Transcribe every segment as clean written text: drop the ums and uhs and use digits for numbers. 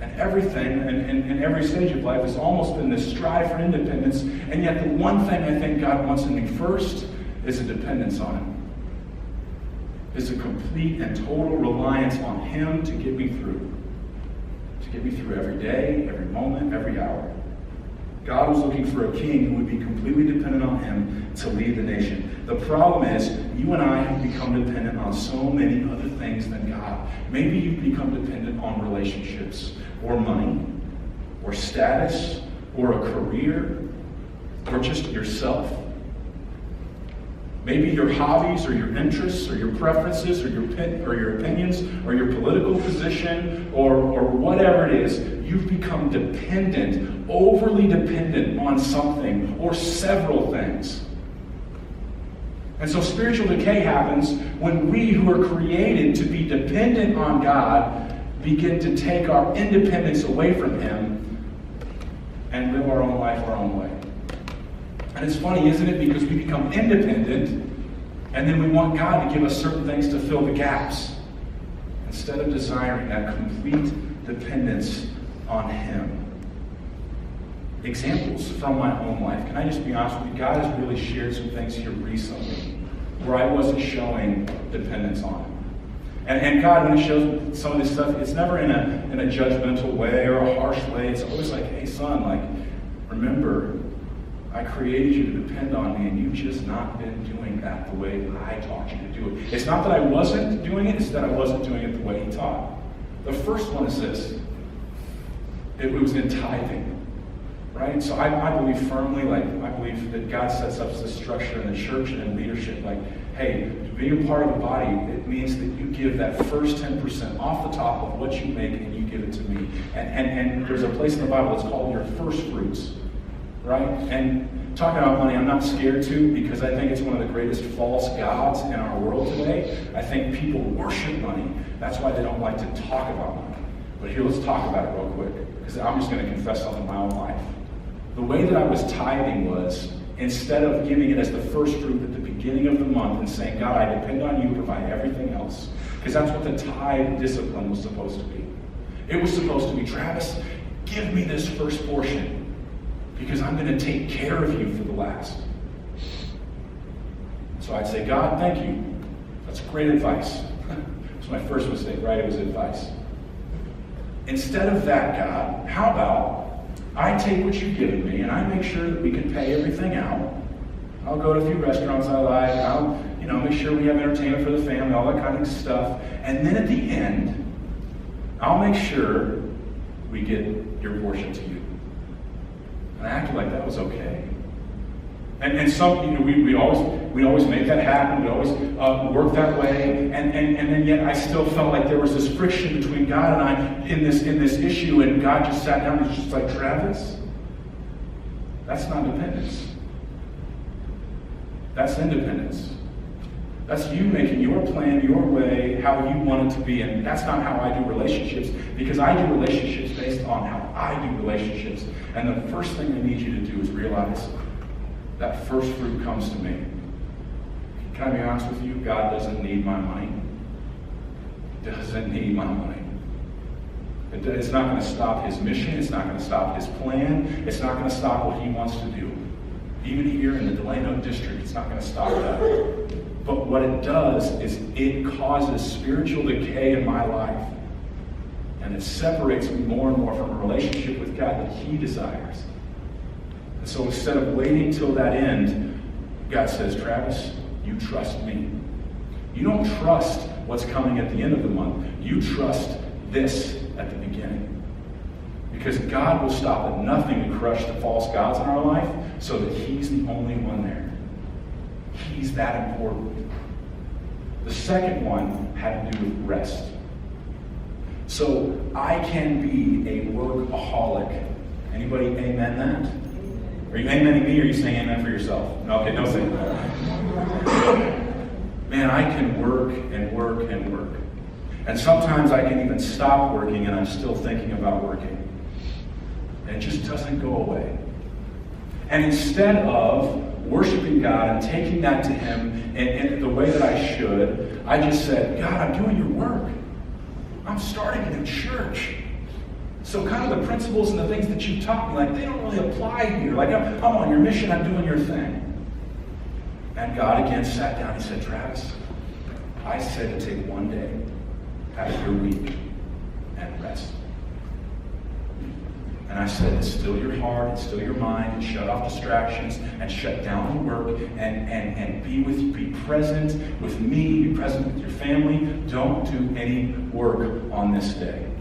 And everything, and every stage of life has almost been this strive for independence, and yet the one thing I think God wants in me first is a dependence on Him. Is a complete and total reliance on Him to get me through. To get me through every day, every moment, every hour. God was looking for a king who would be completely dependent on Him to lead the nation. The problem is, you and I have become dependent on so many other things than God. Maybe you've become dependent on relationships, or money, or status, or a career, or just yourself. Maybe your hobbies, or your interests, or your preferences, or your opinions, or your political position, or whatever it is. You've become dependent, overly dependent on something, or several things. And so spiritual decay happens when we who are created to be dependent on God begin to take our independence away from Him and live our own life our own way. And it's funny, isn't it? Because we become independent, and then we want God to give us certain things to fill the gaps, instead of desiring that complete dependence on Him. Examples from my own life. Can I just be honest with you? God has really shared some things here recently where I wasn't showing dependence on Him. And God, when He shows some of this stuff, it's never in a judgmental way or a harsh way. It's always like, hey son, remember, I created you to depend on me, and you've just not been doing that the way I taught you to do it. It's not that I wasn't doing it, it's that I wasn't doing it the way He taught. The first one is this. It was in tithing. Right? So I believe firmly, I believe that God sets up this structure in the church and in leadership. Hey, to be a part of the body, it means that you give that first 10% off the top of what you make, and you give it to me. And there's a place in the Bible that's called your first fruits. Right? And talking about money, I'm not scared to, because I think it's one of the greatest false gods in our world today. I think people worship money. That's why they don't like to talk about money. But here, let's talk about it real quick, because I'm just going to confess something in my own life. The way that I was tithing was, instead of giving it as the first fruit at the beginning of the month and saying, God, I depend on you to provide everything else, because that's what the tithe discipline was supposed to be. It was supposed to be, Travis, give me this first portion, because I'm going to take care of you for the last. So I'd say, God, thank you. That's great advice. That's my first mistake, right? It was advice. Instead of that, God, how about I take what you've given me and I make sure that we can pay everything out. I'll go to a few restaurants I like. I'll, make sure we have entertainment for the family, all that kind of stuff. And then at the end, I'll make sure we get your portion to you. And I acted like that was okay. And some, we always make that happen. We always work that way. And then yet I still felt like there was this friction between God and I in this issue. And God just sat down and was just like, Travis, that's not dependence. That's independence. That's you making your plan, your way, how you want it to be. And that's not how I do relationships, because I do relationships based on how I do relationships. And the first thing I need you to do is realize that first fruit comes to me. Can I be honest with you? God doesn't need my money. He doesn't need my money. It's not going to stop His mission. It's not going to stop His plan. It's not going to stop what He wants to do. Even here in the Delano district, it's not going to stop that. But what it does is it causes spiritual decay in my life. And it separates me more and more from a relationship with God that He desires. And so instead of waiting till that end, God says, Travis, you trust me. You don't trust what's coming at the end of the month. You trust this at the beginning. Because God will stop at nothing to crush the false gods in our life, so that He's the only one there. He's that important. The second one had to do with rest. So I can be a workaholic. Anybody amen that? Are you amening me, or are you saying amen for yourself? No, okay, don't say that. Man, I can work and work and work. And sometimes I can even stop working and I'm still thinking about working. And it just doesn't go away. And instead of worshiping God and taking that to Him in the way that I should, I just said, God, I'm doing your work. I'm starting a new church. So kind of the principles and the things that you taught me, like, they don't really apply here. Like, I'm on your mission, I'm doing your thing. And God again sat down, he said, Travis, I said to take one day out of your week and rest. And I said to still your heart and still your mind and shut off distractions and shut down the work and be present with me, be present with your family. Don't do any work on this day.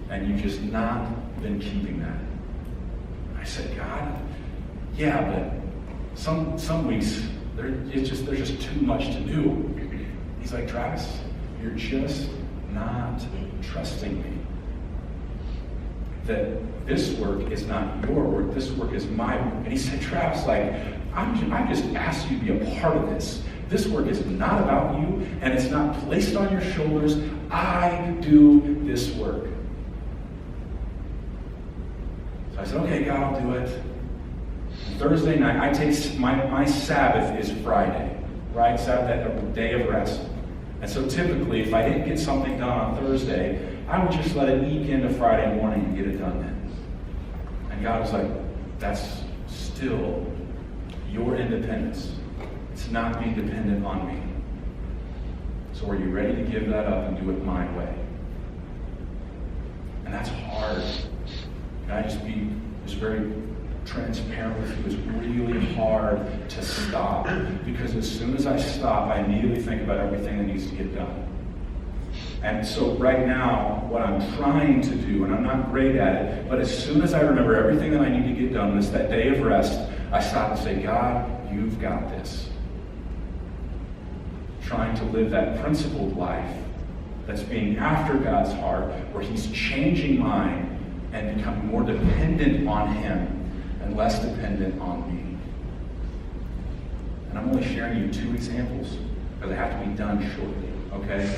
And you've just not been keeping that. I said, God, yeah, but some weeks there's just too much to do. He's like, Travis, you're just not trusting me. That this work is not your work, this work is my work. And he said, Travis, like, I'm just asked you to be a part of this. This work is not about you, and it's not placed on your shoulders. I do this work. So I said, okay, God, I'll do it. And Thursday night, I take my Sabbath is Friday, right? Sabbath, a day of rest. And so typically, if I didn't get something done on Thursday, I would just let it eke into Friday morning and get it done then. And God was like, that's still your independence. It's not being dependent on me. So are you ready to give that up and do it my way? And that's hard. Can I just be very transparent with you? It's really hard to stop, because as soon as I stop, I immediately think about everything that needs to get done. And so right now, what I'm trying to do, and I'm not great at it, but as soon as I remember everything that I need to get done, it's that day of rest, I stop and say, God, you've got this. Trying to live that principled life that's being after God's heart, where he's changing mine and becoming more dependent on him and less dependent on me. And I'm only sharing you 2 examples because I have to be done shortly, okay?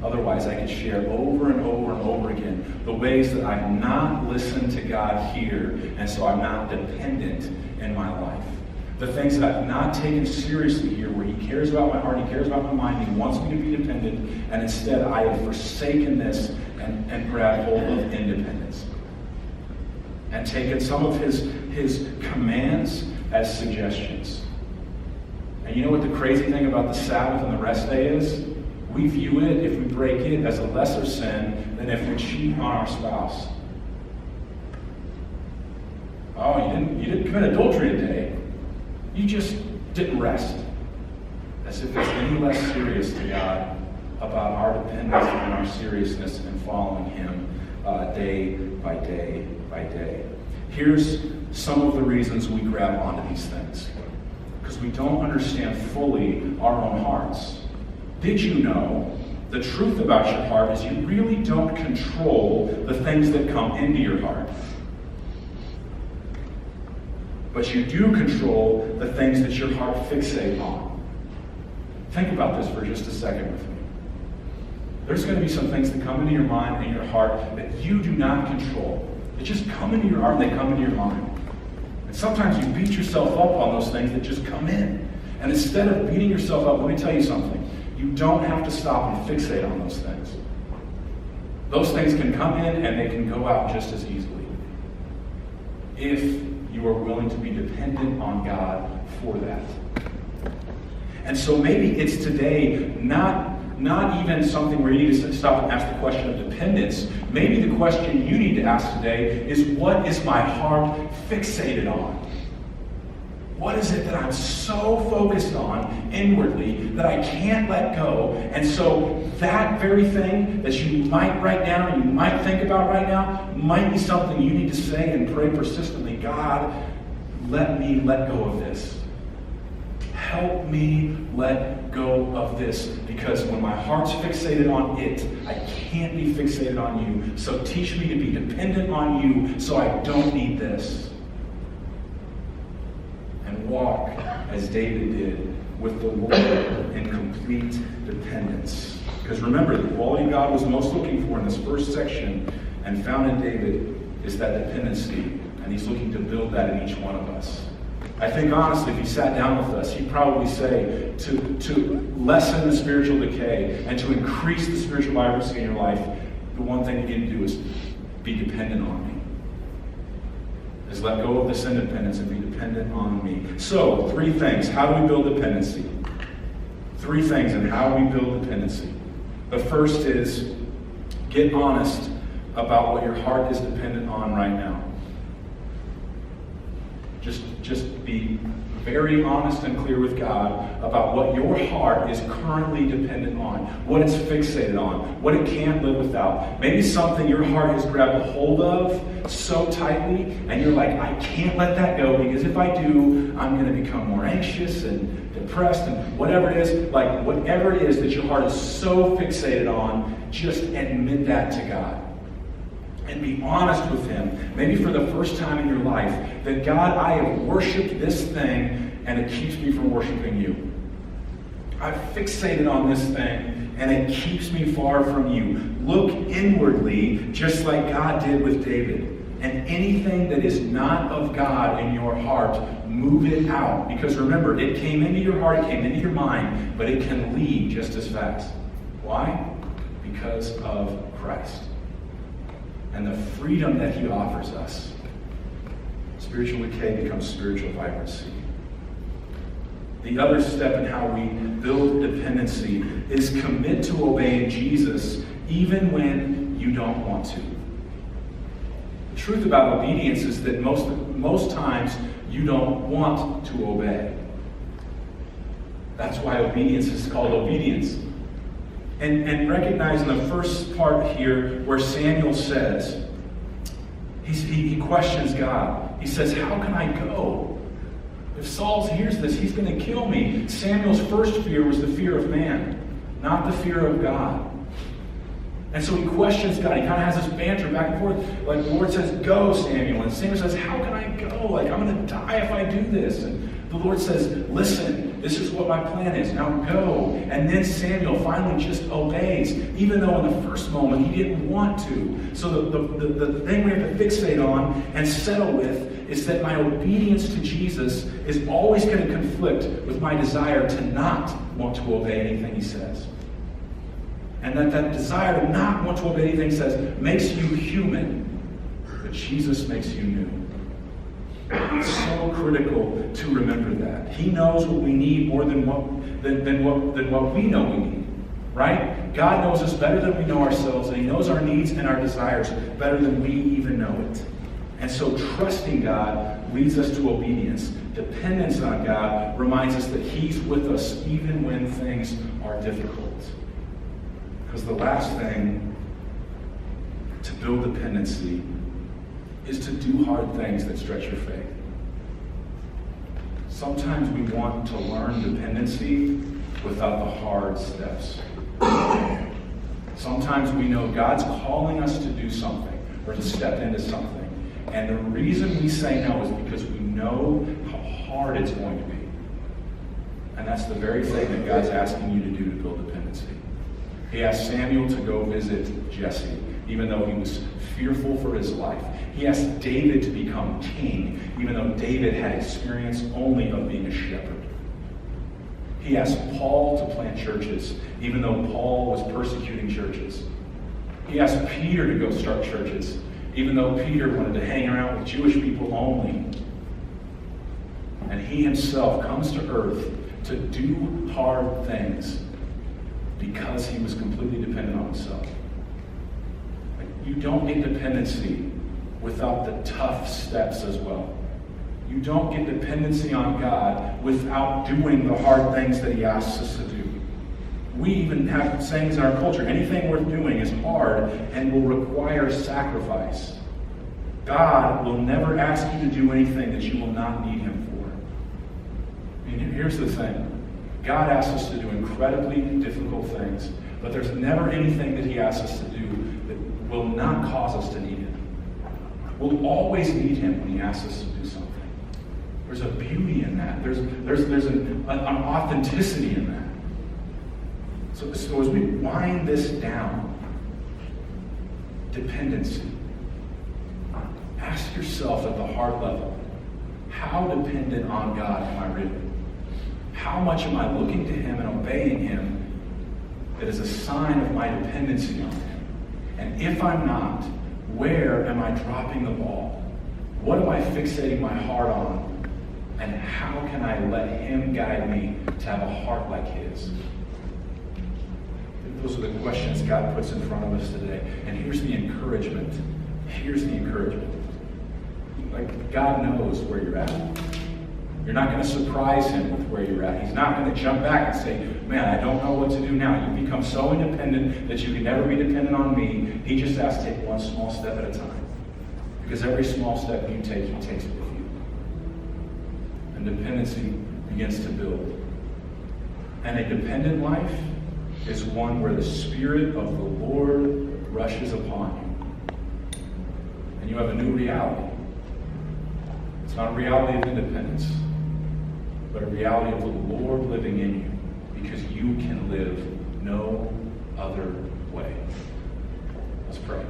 Otherwise, I could share over and over and over again the ways that I've not listened to God here, and so I'm not dependent in my life. The things that I've not taken seriously here, where he cares about my heart, he cares about my mind, he wants me to be dependent, and instead I have forsaken this and grabbed hold of independence. And taken some of his commands as suggestions. And you know what the crazy thing about the Sabbath and the rest day is? We view it, if we break it, as a lesser sin than if we cheat on our spouse. Oh, you didn't commit adultery today. You just didn't rest. As if it's any less serious to God about our dependence and our seriousness in following him day by day by day. Here's some of the reasons we grab onto these things. Because we don't understand fully our own hearts. Did you know the truth about your heart is you really don't control the things that come into your heart? But you do control the things that your heart fixates on. Think about this for just a second with me. There's going to be some things that come into your mind and your heart that you do not control. They just come into your heart and they come into your mind. And sometimes you beat yourself up on those things that just come in. And instead of beating yourself up, let me tell you something. You don't have to stop and fixate on those things. Those things can come in and they can go out just as easily. If you are willing to be dependent on God for that. And so maybe it's today not even something where you need to stop and ask the question of dependence. Maybe the question you need to ask today is, what is my heart fixated on? What is it that I'm so focused on inwardly that I can't let go? And so that very thing that you might write down and you might think about right now might be something you need to say and pray persistently. God, let me let go of this. Help me let go of this, because when my heart's fixated on it, I can't be fixated on you. So teach me to be dependent on you so I don't need this. And walk as David did with the Lord in complete dependence. Because remember, the quality God was most looking for in this first section and found in David is that dependency. And he's looking to build that in each one of us. I think honestly, if he sat down with us, he'd probably say to lessen the spiritual decay and to increase the spiritual vibrancy in your life, the one thing you need to do is be dependent on me. Is let go of this independence and be dependent on me. So, 3 things. How do we build dependency? 3 things in how we build dependency. The first is get honest about what your heart is dependent on right now. Just be very honest and clear with God about what your heart is currently dependent on, what it's fixated on, what it can't live without. Maybe something your heart has grabbed a hold of so tightly, and you're like, I can't let that go, because if I do, I'm going to become more anxious and depressed and whatever it is. Like, whatever it is that your heart is so fixated on, just admit that to God. And be honest with Him, maybe for the first time in your life, that God, I have worshipped this thing and it keeps me from worshiping you. I've fixated on this thing and it keeps me far from you. Look inwardly, just like God did with David. And anything that is not of God in your heart, move it out. Because remember, it came into your heart, it came into your mind, but it can leave just as fast. Why? Because of Christ. And the freedom that He offers us. Spiritual decay becomes spiritual vibrancy. The other step in how we build dependency is commit to obeying Jesus even when you don't want to. The truth about obedience is that most times you don't want to obey. That's why obedience is called obedience. And recognize in the first part here where Samuel says, he questions God. He says, how can I go? If Saul hears this, he's going to kill me. Samuel's first fear was the fear of man, not the fear of God. And so he questions God. He kind of has this banter back and forth. Like the Lord says, go, Samuel. And Samuel says, how can I go? Like, I'm going to die if I do this. And the Lord says, listen, this is what my plan is. Now go. And then Samuel finally just obeys, even though in the first moment he didn't want to. So the thing we have to fixate on and settle with is that my obedience to Jesus is always going to conflict with my desire to not want to obey anything He says. And that desire to not want to obey anything He says makes you human, but Jesus makes you new. It's so critical to remember that. He knows what we need more than what we know we need. Right? God knows us better than we know ourselves, and He knows our needs and our desires better than we even know it. And so trusting God leads us to obedience. Dependence on God reminds us that He's with us even when things are difficult. Because the last thing to build dependency is to do hard things that stretch your faith. Sometimes we want to learn dependency without the hard steps. Sometimes we know God's calling us to do something or to step into something. And the reason we say no is because we know how hard it's going to be. And that's the very thing that God's asking you to do to build dependency. He asked Samuel to go visit Jesse, even though he was fearful for his life. He asked David to become king, even though David had experience only of being a shepherd. He asked Paul to plant churches, even though Paul was persecuting churches. He asked Peter to go start churches, even though Peter wanted to hang around with Jewish people only. And he himself comes to earth to do hard things because he was completely dependent on himself. You don't get dependency without the tough steps as well. You don't get dependency on God without doing the hard things that He asks us to do. We even have sayings in our culture, anything worth doing is hard and will require sacrifice. God will never ask you to do anything that you will not need Him for. I mean, here's the thing. God asks us to do incredibly difficult things, but there's never anything that He asks us to do that will not cause us to need Him. We'll always need Him when He asks us to do something. There's a beauty in that. There's an authenticity in that. So as we wind this down, dependency, ask yourself at the heart level, how dependent on God am I really? How much am I looking to Him and obeying Him that is a sign of my dependency on Him? And if I'm not, Where am I dropping the ball? What am I fixating my heart on? And how can I let him guide me to have a heart like his? Those are the questions God puts in front of us today. And here's the encouragement. Here's the encouragement. Like, God knows where you're at. You're not going to surprise him with where you're at. He's not going to jump back and say, man, I don't know what to do now. You become so independent that you can never be dependent on me. He just has to take one small step at a time. Because every small step you take, he takes with you. And dependency begins to build. And a dependent life is one where the Spirit of the Lord rushes upon you. And you have a new reality. It's not a reality of independence, but a reality of the Lord living in you, because you can live no other way. Let's pray.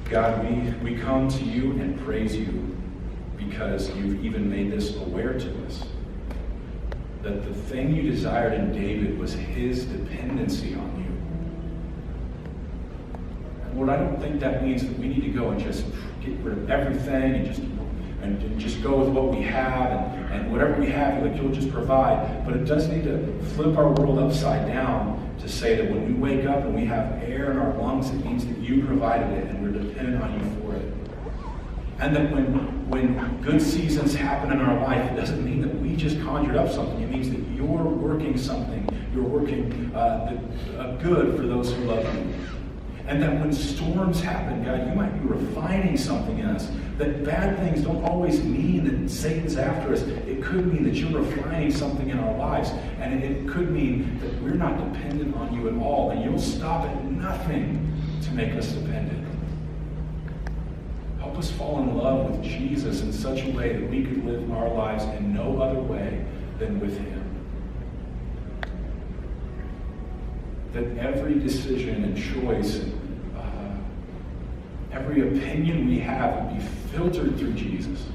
God, we come to you and praise you because you've even made this aware to us. That the thing you desired in David was his dependency on you. And Lord, I don't think that means that we need to go and just get rid of everything and just go with what we have and whatever we have, like you'll just provide. But it does need to flip our world upside down to say that when we wake up and we have air in our lungs, it means that you provided it and we're dependent on you for it. And that when good seasons happen in our life, it doesn't mean that we just conjured up something. It means that you're working something. You're working good for those who love you. And that when storms happen, God, you might be refining something in us. That bad things don't always mean that Satan's after us. It could mean that you're refining something in our lives. And it could mean that we're not dependent on you at all. And you'll stop at nothing to make us dependent. Help us fall in love with Jesus in such a way that we could live our lives in no other way than with him. That every decision and choice and every opinion we have would be filtered through Jesus.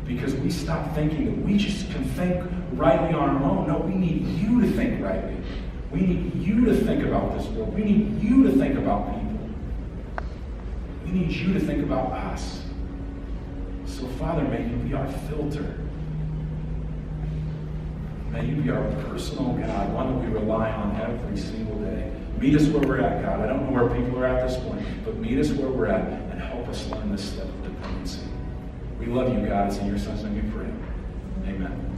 Because we stop thinking that we just can think rightly on our own. No, we need you to think rightly. We need you to think about this world. We need you to think about people. We need you to think about us. So, Father, may you be our filter. May you be our personal God, one that we rely on every single day. Meet us where we're at, God. I don't know where people are at this point, but meet us where we're at and help us learn this step of dependency. We love you, God. It's in your Son's name we pray. Amen.